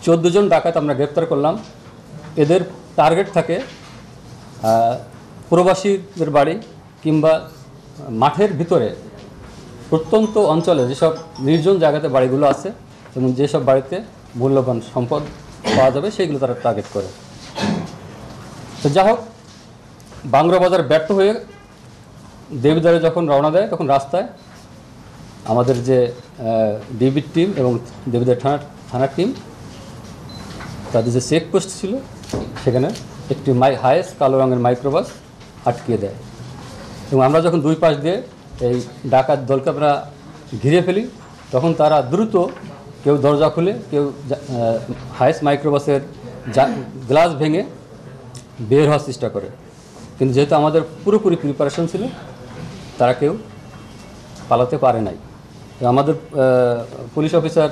14 জন ডাকাত আমরা গ্রেপ্তার করলাম। এদের টার্গেট থাকে প্রবাসীদের বাড়ি কিংবা মাঠের ভিতরে প্রত্যন্ত অঞ্চলে যেসব নির্জন জায়গাতে বাড়িগুলো আছে এবং যেসব বাড়িতে মূল্যবান সম্পদ পাওয়া যাবে সেইগুলো তারা টার্গেট করে। তো যা হোক, বাংরা বাজার ব্যর্থ হয়ে দেবিদ্বারে যখন রওনা দেয় তখন রাস্তায় আমাদের যে ডিবির টিম এবং দেবিদ্বার থানার টিম, তাদের যে চেকপোস্ট ছিল সেখানে একটি হায়েস্ট কালো রঙের মাইক্রোবাস আটকিয়ে দেয় এবং আমরা যখন দুই পাশ দিয়ে এই ডাকাত দলকে আমরা ঘিরে ফেলি তখন তারা দ্রুত কেউ দরজা খুলে, কেউ হায়েস্ট মাইক্রোবাসের গ্লাস ভেঙে বের হওয়ার চেষ্টা করে। কিন্তু যেহেতু আমাদের পুরোপুরি প্রিপারেশন ছিল, তারা কেউ পালাতে পারে নাই। আমাদের পুলিশ অফিসার